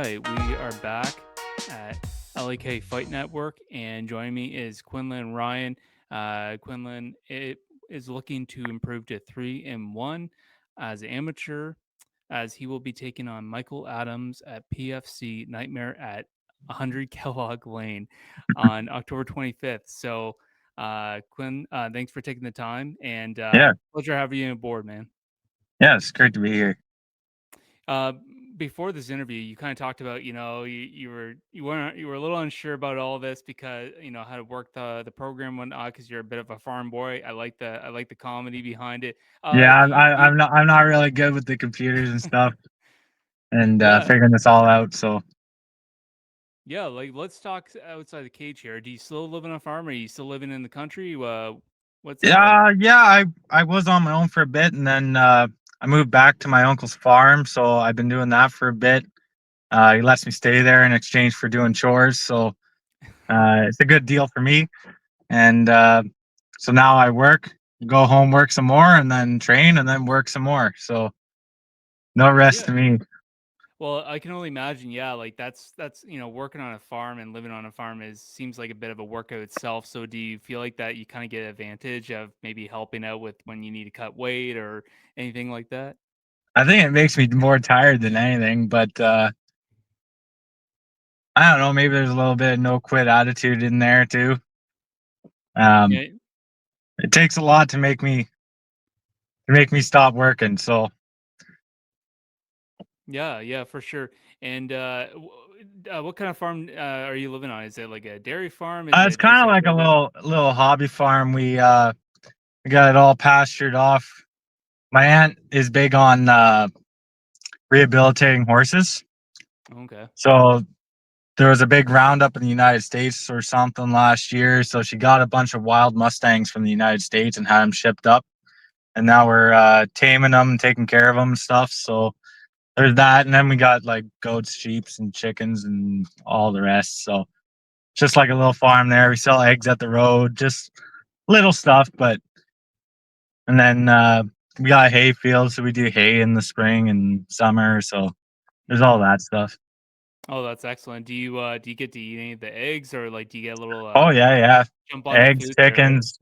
right, we are back at LAK Fight Network, and joining me is Quinlan Ryan. Quinlan is looking to improve to 3-1 as amateur, as he will be taking on Michael Adams at PFC Nightmare at 100 Kellogg Lane on October 25th. So, Quinn, thanks for taking the time, and Yeah, pleasure having you aboard, man. yeah, it's great to be here. Uh, Before this interview, you kind of talked about, you were a little unsure about all this because how to work the program and whatnot because you're a bit of a farm boy. I like the comedy behind it. Yeah, Do you feel? I'm not really good with the computers and stuff and Yeah, figuring this all out. So yeah. Like let's talk outside the cage here. Do you still live on a farm? Or are you still living in the country? What's I was on my own for a bit, and then I moved back to my uncle's farm. So I've been doing that for a bit. He lets me stay there in exchange for doing chores. So it's a good deal for me. And so now I work, go home, work some more, and then train, and then work some more. So no rest Yeah. to me. Well, I can only imagine, yeah, like that's working on a farm and living on a farm is seems like a bit of a workout itself. So do you feel like that you kind of get advantage of maybe helping out with when you need to cut weight or anything like that? I think it makes me more tired than anything, but I don't know. Maybe there's a little bit of no quit attitude in there too. Um, Yeah, it takes a lot to make me stop working. So yeah, for sure. And what kind of farm are you living on? Is it like a dairy farm? Is it's it just kind of like like a regular? little hobby farm. We got it all pastured off. My aunt is big on rehabilitating horses. Okay. So there was a big roundup in the United States or something last year. So she got a bunch of wild Mustangs from the United States and had them shipped up. And now we're taming them, taking care of them and stuff. So there's that, and then we got like goats, sheeps, and chickens, and all the rest. So just like a little farm there. We sell eggs at the road, just little stuff. But and then we got a hay field, so we do hay in the spring and summer. So there's all Hmm. that stuff. Oh, that's excellent. Do you get to eat any of the eggs or like do you get a little Oh yeah, yeah. jump on the Eggs, food there? chickens.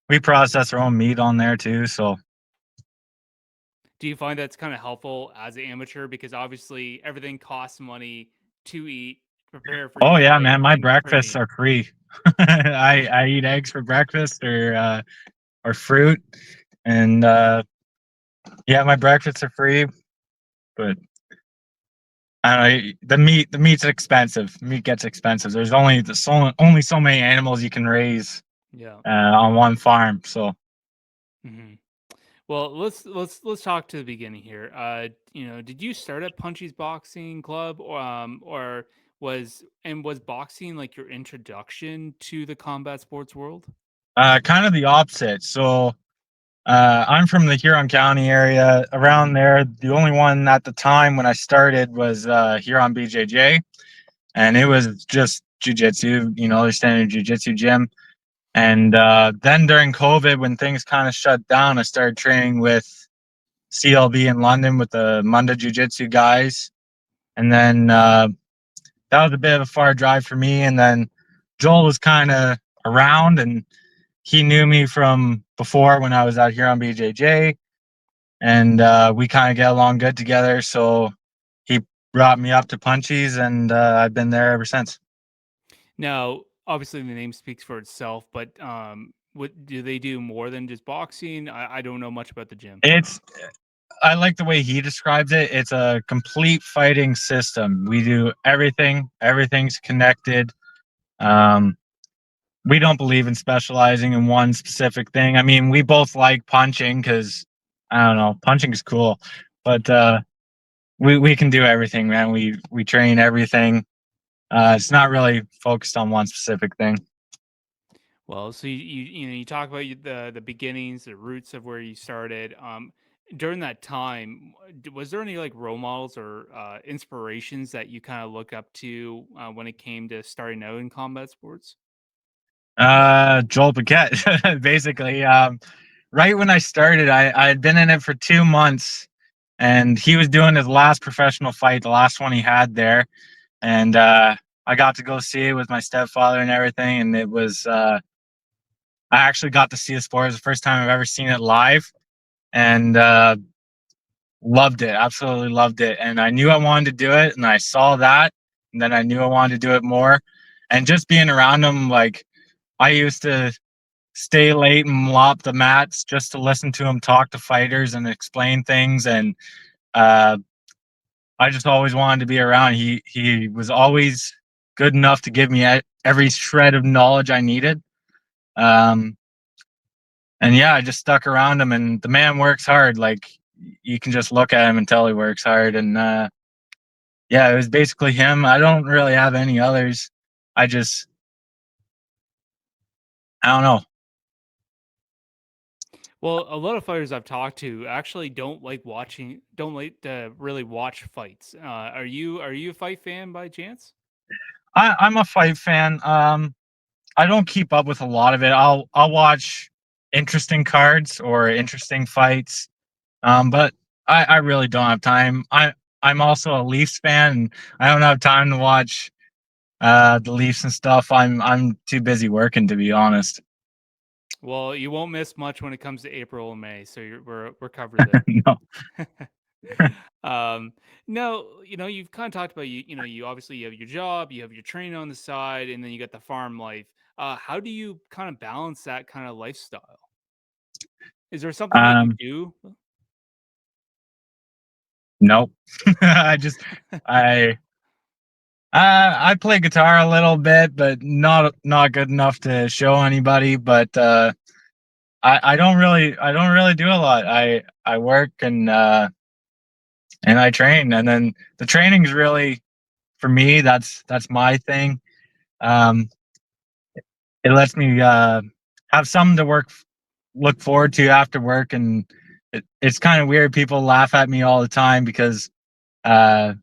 We process our own meat on there too. So Do you find that's kind of helpful as an amateur because obviously everything costs money to eat, prepare for your oh yeah, fight, man, my and breakfasts train? are free. I eat eggs for breakfast or fruit, and yeah, my breakfasts are free. But I don't know, the meat's expensive. Meat gets expensive. There's only so many animals you can raise Yeah. on one farm. So Hmm. Well, let's talk to the beginning here. Did you start at Punchy's Boxing Club, or was boxing like your introduction to the combat sports world? kind of the opposite. So I'm from the Huron County area. Around there, the only one at the time when I started was Huron BJJ, and it was just jujitsu. Their standard jujitsu gym. And then during COVID, when things kind of shut down, I started training with CLB in London with the Munda Jiu Jitsu guys. And then that was a bit of a far drive for me. And then Joel was kind of around and he knew me from before when I was out here on BJJ. And we kind of get along good together. So he brought me up to Punchies and I've been there ever since. Now, obviously, the name speaks for itself, but what do they do more than just boxing? I don't know much about the gym. It's I like the way he describes it. It's a complete fighting system. We do everything. Everything's connected. Um, we don't believe in specializing in one specific thing. I mean, we both like punching because I don't know, punching is cool, but we can do everything, man. We train everything. It's not really focused on one specific thing. Well, so you talk about the beginnings, the roots of where you started. During that time, was there any like role models or inspirations that you kind of look up to when it came to starting out in combat sports? Joel Paquette, basically. Right when I started, I had been in it for 2 months, and he was doing his last professional fight, the last one he had there. and I got to go see it with my stepfather and everything, and it was I actually got to see the sport. It was the first time I've ever seen it live, and loved it. Absolutely loved it. And I knew I wanted to do it, and I saw that, and then I knew I wanted to do it more. And just being around them, like I used to stay late and mop the mats just to listen to him talk to fighters and explain things. And uh, I just always wanted to be around. He was always good enough to give me every shred of knowledge I needed. Um, and yeah, I just stuck around him, and the man works hard. Like you can just look at him and tell he works hard. And yeah, it was basically him. I don't really have any others. I just, I don't know. Well, a lot of fighters I've talked to actually don't like to really watch fights. Are you a fight fan by chance? I'm a fight fan. I don't keep up with a lot of it. I'll watch interesting cards or interesting fights. But I really don't have time. I'm also a Leafs fan, and I don't have time to watch the Leafs and stuff. I'm too busy working, to be honest. Well, you won't miss much when it comes to April and May, so we're covered there. No. um, no, you've kind of talked about you obviously you have your job, you have your training on the side, and then you got the farm life. How do you kind of balance that kind of lifestyle? Is there something that you Um, do? nope. I just I I play guitar a little bit, but not good enough to show anybody. But I don't really do a lot. I work and I train, and then the training's really for me. That's my thing. Um, it lets me have something to look forward to after work, and it's kind of weird. People laugh at me all the time because uh,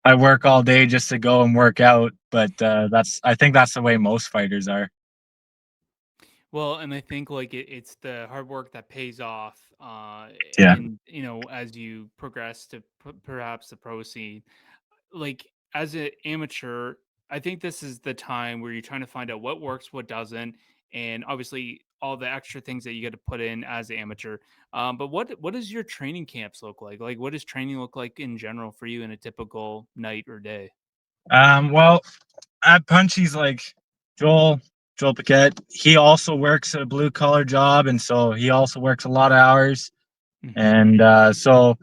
I work all day just to go and work out. But that's I think that's the way most fighters are. Well, and I think like it's the hard work that pays off, Yeah. and as you progress to perhaps the pro scene. Like as an amateur, I think this is the time where you're trying to find out what works, what doesn't, and obviously all the extra things that you got to put in as an amateur. But what does your training camps look like? Like, what does training look like in general for you in a typical night or day? Well, at Punchy's, like Joel Joel Paquette, he also works a blue collar job, and so he also works a lot of hours. Hmm. And so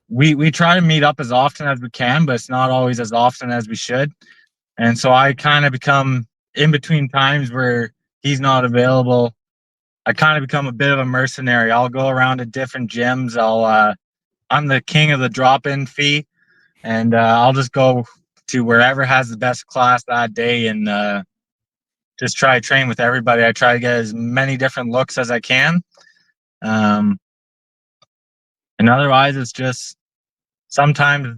we try to meet up as often as we can, but it's not always as often as we should. And so I kind of become in between times where he's not available. I kind of become a bit of a mercenary. I'll go around to different gyms. I'm the king of the drop-in fee, and I'll just go to wherever has the best class that day, and just try to train with everybody. I try to get as many different looks as I can. Um, and otherwise, it's just sometimes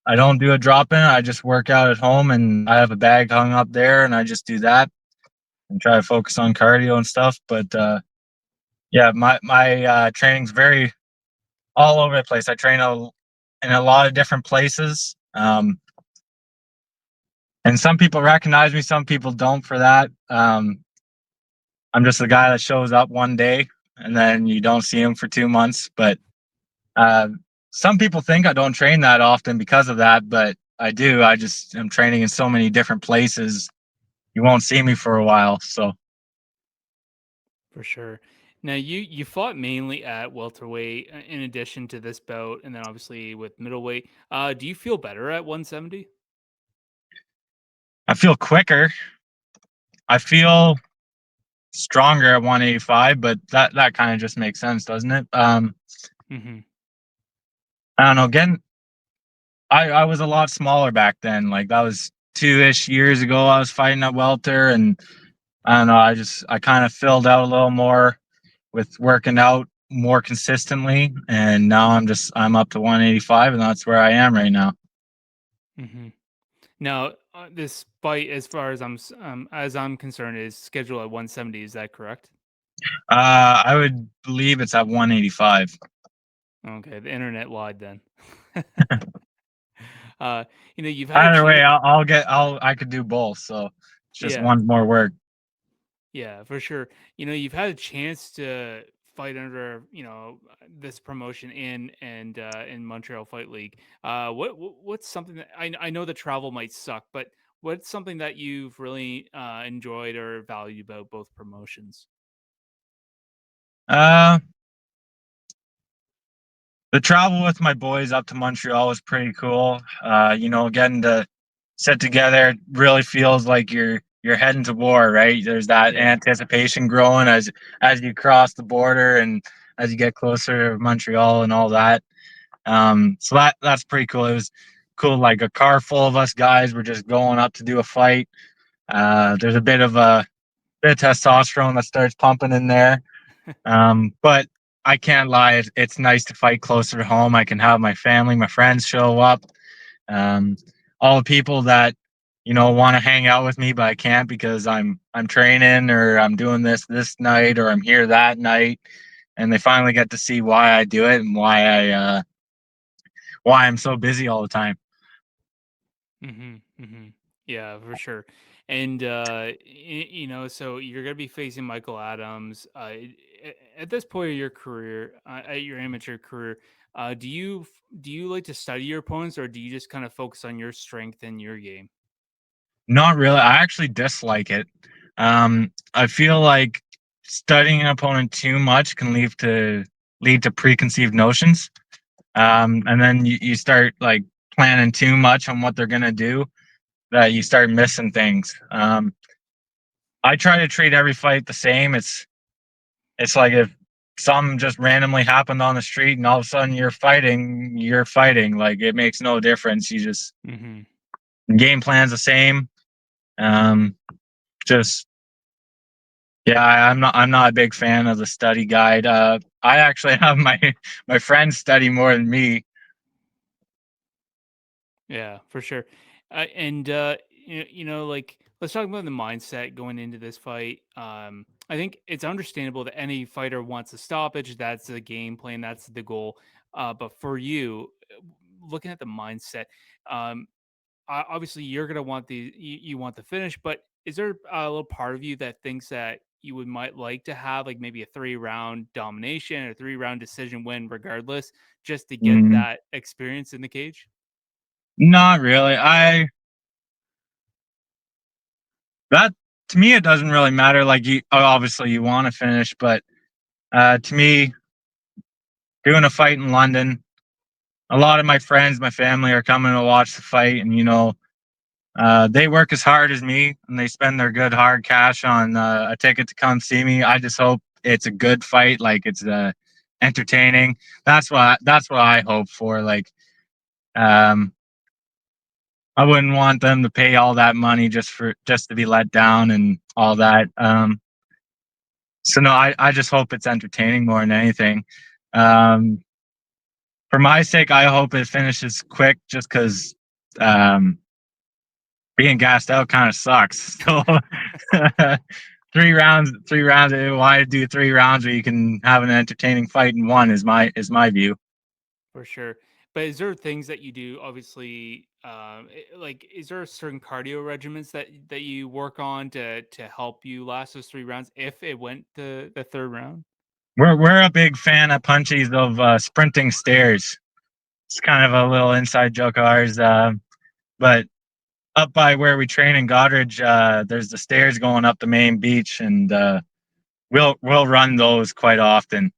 I don't do a drop in. I just work out at home, and I have a bag hung up there, and I just do that and try to focus on cardio and stuff. But yeah, my training's very all over the place. I train in a lot of different places, and some people recognize me, some people don't for that. I'm just the guy that shows up one day, and then you don't see him for 2 months. But uh, some people think I don't train that often because of that, but I do. I just am training in so many different places. You won't see me for a while. So For sure. Now you fought mainly at welterweight in addition to this bout, and then obviously with middleweight. Do you feel better at 170? I feel quicker. I feel stronger at 185, but that kind of just makes sense, doesn't it? Hmm. I don't know. Again, I was a lot smaller back then. Like that was 2-ish years ago. I was fighting at welter, and I don't know. I kind of filled out a little more with working out more consistently, and now I'm up to 185, and that's where I am right now. Hmm. Now, this fight, as far as I'm concerned, is scheduled at 170. Is that correct? I would believe it's at 185. Okay, the internet lied then. uh, you've had a Either way, chance. I could do both. So it's just Yeah, one's more work. yeah, for sure. You've had a chance to fight under, this promotion in Montreal Fight League. What's something that I know the travel might suck, but what's something that you've really enjoyed or valued about both promotions? Uh, the travel with my boys up to Montreal was pretty cool. Getting to sit together really feels like you're heading to war, right? There's that Yeah. anticipation growing as you cross the border and as you get closer to Montreal and all that. So that's pretty cool. It was cool, like a car full of us guys were just going up to do a fight. There's a bit of testosterone that starts pumping in there. But I can't lie, it's nice to fight closer to home. I can have my family, my friends show up. Um, all the people that want to hang out with me, but I can't because I'm training or I'm doing this night or I'm here that night, and they finally get to see why I do it and why I'm so busy all the time. Yeah, for sure. And so you're gonna be facing Michael Adams. At this point of your career, at your amateur career, do you like to study your opponents, or do you just kind of focus on your strength and your game? Not really. I actually dislike it. I feel like studying an opponent too much can lead to preconceived notions. And then you start like planning too much on what they're gonna do that you start missing things. I try to treat every fight the same. It's like if something just randomly happened on the street and all of a sudden you're fighting. Like it makes no difference. You just Hmm. game plan's the same. Um, just Yeah, I'm not a big fan of the study guide. I actually have my friends study more than me. Yeah, for sure. And like let's talk about the mindset going into this fight. I think it's understandable that any fighter wants a stoppage. That's the game plan. That's the goal. But for you, looking at the mindset, um, obviously you're gonna want you want the finish. But is there a little part of you that thinks that you would might like to have like maybe a 3 round domination or 3 round decision win, regardless, just to get Mm, that experience in the cage? not really. I that To me it doesn't really matter. Like obviously you want to finish, but to me, doing a fight in London, a lot of my friends, my family are coming to watch the fight, and they work as hard as me, and they spend their good hard cash on a ticket to come see me. I just hope it's a good fight, like it's entertaining. That's what I hope for. Like, um, I wouldn't want them to pay all that money just to be let down and all that. So no, I just hope it's entertaining more than anything. Um, for my sake, I hope it finishes quick, just because um, being gassed out kind of sucks. So 3 rounds, 3 rounds. Why do 3 rounds where you can have an entertaining fight in one? Is my view. For sure. But is there things that you do, obviously, like, is there certain cardio regimens that you work on to help you last those 3 rounds if it went to the third round? We're a big fan of punchies of sprinting stairs. It's kind of a little inside joke of ours. But up by where we train in Goderich, there's the stairs going up the main beach, and we'll run those quite often.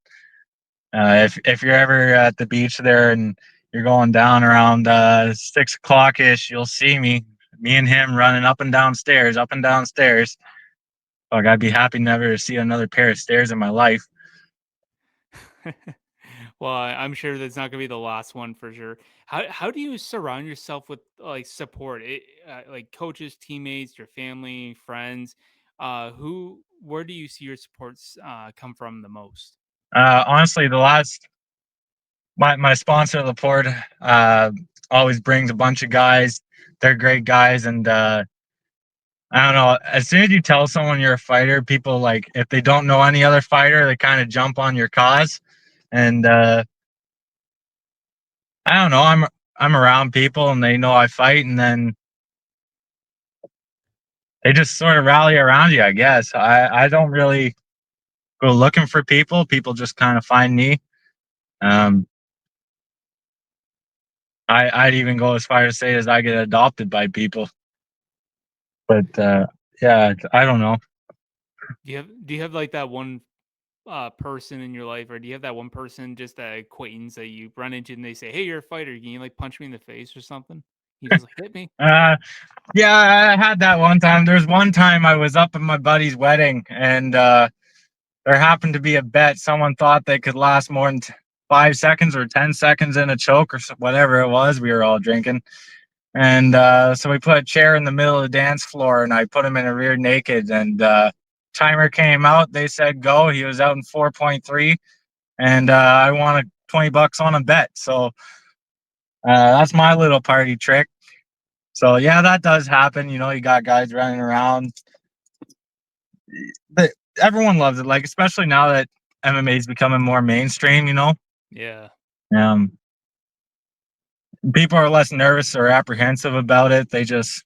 If you're ever at the beach there and you're going down around 6 o'clock ish, you'll see me and him running up and down stairs, up and down stairs. Like I'd be happy never to see another pair of stairs in my life. Well, I'm sure that's not gonna be the last one for sure. How do you surround yourself with like support? Like coaches, teammates, your family, friends. Where do you see your supports come from the most? Honestly, my sponsor Laporte always brings a bunch of guys. They're great guys, and I don't know. As soon as you tell someone you're a fighter, people, like, if they don't know any other fighter, they kind of jump on your cause. And I don't know. I'm around people and they know I fight, and then they just sort of rally around you, I guess. I don't really go looking for people. People just kind of find me. Um, I'd even go as far as say as I get adopted by people. But yeah, I don't know. Do you have like that one person in your life, or do you have that one person, just that acquaintance that you run into and they say, "Hey, you're a fighter. Can you like punch me in the face or something?" You just like hit me. Uh, yeah, I had that one time. There's one time I was up at my buddy's wedding, and there happened to be a bet. Someone thought they could last more than 5 seconds or 10 seconds in a choke or whatever it was. We were all drinking. And so we put a chair in the middle of the dance floor, and I put him in a rear naked. And timer came out. They said go. He was out in 4.3, and I won a $20 on a bet. So that's my little party trick. So yeah, that does happen. You know, you got guys running around, but everyone loves it. Like especially now that MMA is becoming more mainstream. You know, Yeah, um, people are less nervous or apprehensive about it. They just,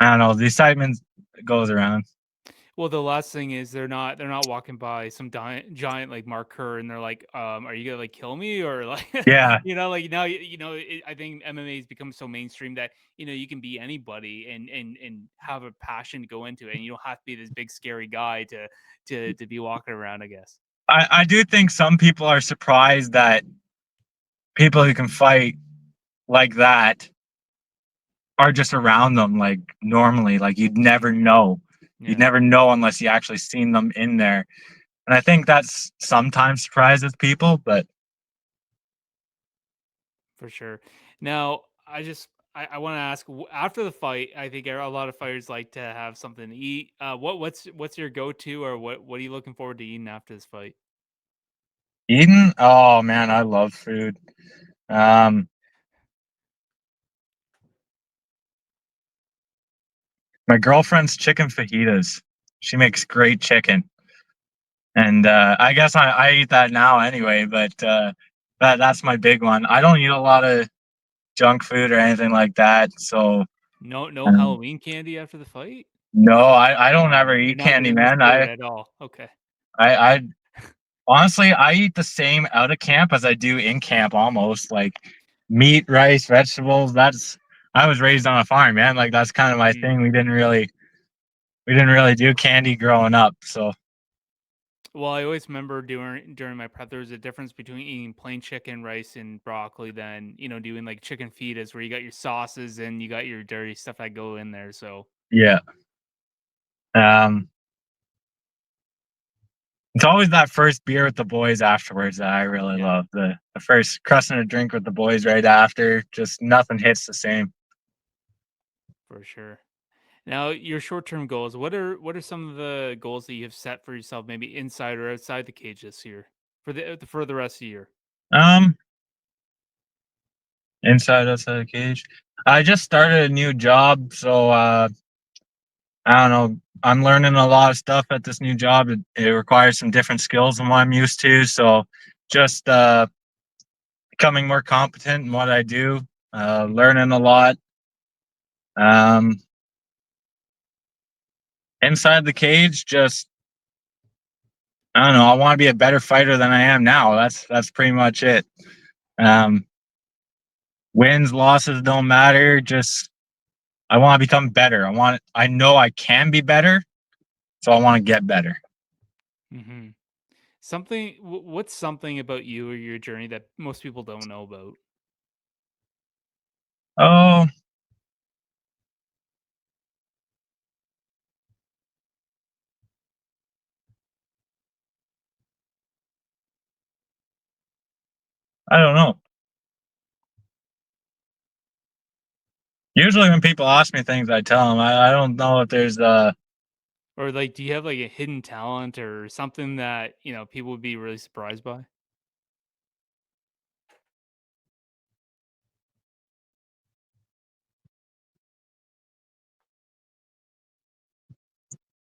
I don't know, the excitement goes around. well, the last thing is they're not walking by some giant like marker and they're like, "Are you gonna like kill me?" Or like, Yeah, like now I think MMA has become so mainstream that you can be anybody and have a passion to go into it, and you don't have to be this big scary guy to be walking around, I guess. I do think some people are surprised that people who can fight like that are just around them like normally. Like you'd never know. You'd Yeah, never know unless you actually seen them in there. And I think that's sometimes surprises people, but for sure. Now, I want to ask, after the fight. I think a lot of fighters like to have something to eat. What's your go to, or what are you looking forward to eating after this fight? Eden, oh man, I love food. Um, my girlfriend's chicken fajitas. She makes great chicken, and I guess I eat that now anyway. But that's my big one. I don't eat a lot of junk food or anything like that. So No um, Halloween candy after the fight? no, I don't ever You're eat not candy, in the man. spirit at all. Okay. I honestly I eat the same out of camp as I do in camp almost. Like meat, rice, vegetables. That's I was raised on a farm, man. Like that's kind of my Mhm. thing. We didn't really do candy growing up. So Well, I always remember during my prep, there was a difference between eating plain chicken, rice, and broccoli than, doing like chicken fitas where you got your sauces and you got your dirty stuff that go in there. So yeah. Um it's always that first beer with the boys afterwards that I really yeah, love. The first crushing a drink with the boys right after. Just nothing hits the same. for sure. Now, your short-term goals. What are some of the goals that you have set for yourself, maybe inside or outside the cage this year for the rest of the year? Um Inside, outside the cage. I just started a new job, so I don't know. I'm learning a lot of stuff at this new job. It requires some different skills than what I'm used to. So just becoming more competent in what I do, learning a lot. Um, Inside the cage, just I don't know. I want to be a better fighter than I am now. That's pretty much it. Um, Wins, losses don't matter. Just I want to become better. I know I can be better, so I want to get better. Hmm. What's something about you or your journey that most people don't know about? Oh, I don't know. Usually when people ask me things, I tell them. I don't know if there's Or like, do you have like a hidden talent or something that people would be really surprised by?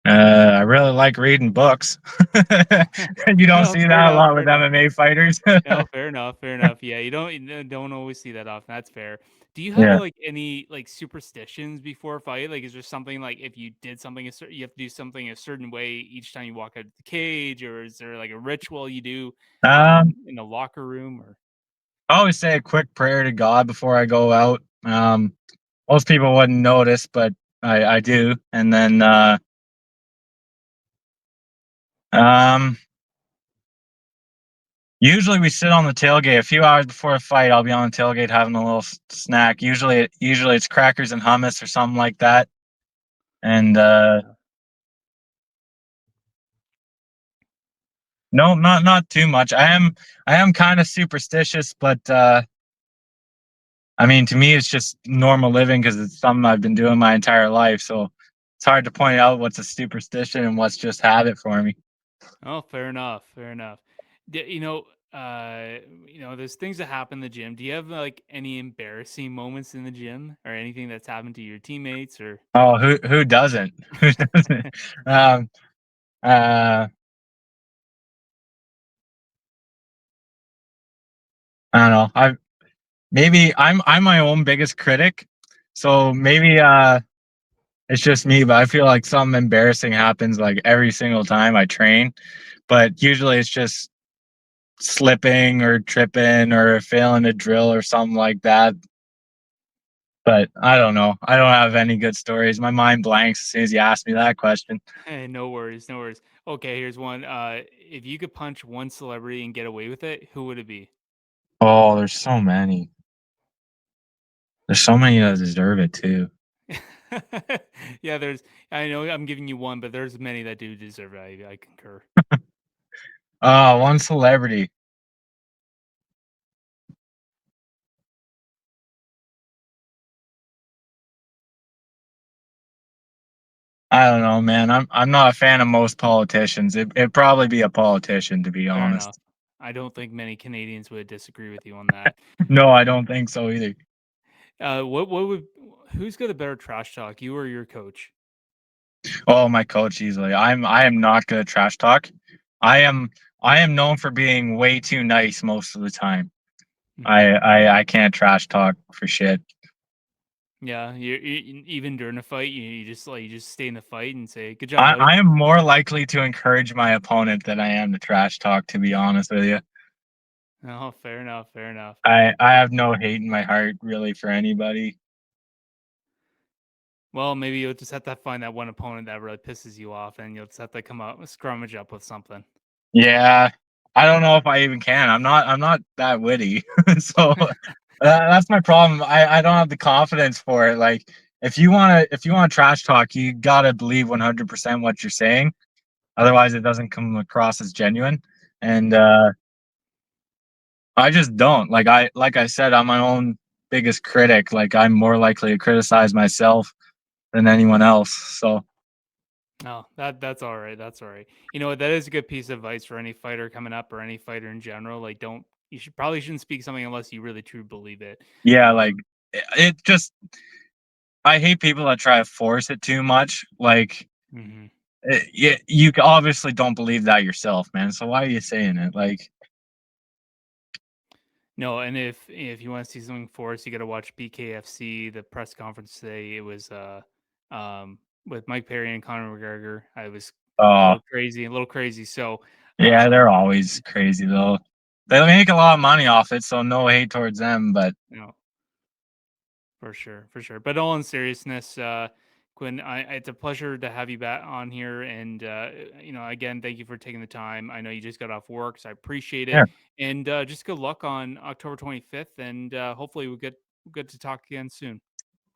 I really like reading books. You don't No, see fair that a enough, lot fair with enough. MMA fighters. No, fair enough, fair enough. Yeah, you don't always see that often. That's fair. Do you have Yeah. like any like superstitions before a fight? Like, is there something like if you did something you have to do something a certain way each time you walk out of the cage, or is there like a ritual you do in the locker room? Or I always say a quick prayer to God before I go out. Most people wouldn't notice, but I do. And then um, usually we sit on the tailgate a few hours before a fight. I'll be on the tailgate having a little snack. Usually it's crackers and hummus or something like that. And no, not too much. I am kind of superstitious, but I mean, to me, it's just normal living because it's something I've been doing my entire life. So it's hard to point out what's a superstition and what's just habit for me. oh, fair enough, fair enough. You know, there's things that happen in the gym. Do you have like any embarrassing moments in the gym, or anything that's happened to your teammates, or Oh, who doesn't? Who doesn't? Um, uh, I don't know. I'm my own biggest critic, so maybe it's just me. But I feel like something embarrassing happens like every single time I train. But usually it's just slipping or tripping or failing a drill or something like that. But I don't know. I don't have any good stories. My mind blanks as soon as you ask me that question. Hey, no worries, no worries. Okay, here's one. If you could punch one celebrity and get away with it, who would it be? Oh, there's so many. There's so many that deserve it too. Yeah, there's. I know I'm giving you one, but there's many that do deserve it. I concur. One celebrity. I don't know, man. I'm not a fan of most politicians. It'd probably be a politician, to be Fair enough. honest. I don't think many Canadians would disagree with you on that. No, I don't think so either. What would who's got a better trash talk, you or your coach? Oh, my coach easily. I am not good at trash talk. I am I am known for being way too nice most of the time. Hmm. I can't trash talk for shit. Yeah, even during a fight, you just stay in the fight and say, "Good job, I buddy." am more likely to encourage my opponent than I am to trash talk, to be honest with you. Oh, fair enough, fair enough. I have no hate in my heart really for anybody. Well, maybe you'll just have to find that one opponent that really pisses you off, and you'll just have to come up scrummage up with something. Yeah, I don't know if I even can. I'm not that witty. So, that's my problem. I don't have the confidence for it. Like, if you wanna trash talk, you gotta believe 100% what you're saying, otherwise it doesn't come across as genuine, and, Hmm. I just don't. Like I said, I'm my own biggest critic. Like, I'm more likely to criticize myself than anyone else, so No, that's all right. That's all right. You know what? That is a good piece of advice for any fighter coming up, or any fighter in general. Like, don't you should probably shouldn't speak something unless you really truly believe it. yeah, like, Um, it just I hate people that try to force it too much, like, mhm. you obviously don't believe that yourself, man. So why are you saying it? Like, No, and if you want to see something for us, you got to watch BKFC. The press conference today, it was with Mike Perry and Conor McGregor. I was a oh little crazy, a little crazy. So, yeah, um, they're always crazy though. They make a lot of money off it, so no hate towards them. But you know, for sure, for sure. But all in seriousness, Quinn, it's a pleasure to have you back on here. And again, thank you for taking the time. I know you just got off work, so I appreciate yeah, it. And just good luck on October 25th. And hopefully we get to talk again soon.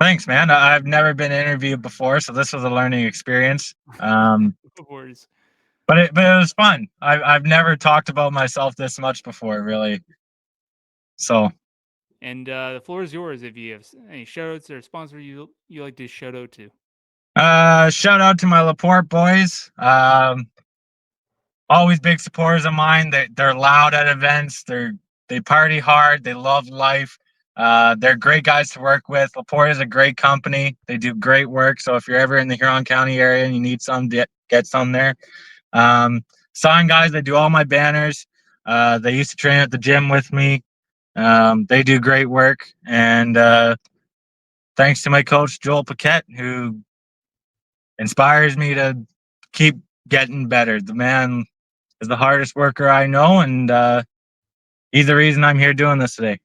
thanks, man. I've never been interviewed before, so this was a learning experience. No worries. But it was fun. I've never talked about myself this much before, really. So, And the floor is yours if you have any shout outs or sponsor you like to shout out to. shout out to my Laporte boys. Always big supporters of mine. They're loud at events. They party hard. They love life. They're great guys to work with. Laporte is a great company. They do great work. So if you're ever in the Huron County area and you need some, get some there. Sign guys, they do all my banners. They used to train at the gym with me. They do great work. And thanks to my coach, Joel Paquette, who inspires me to keep getting better. The man is the hardest worker I know, and he's the reason I'm here doing this today.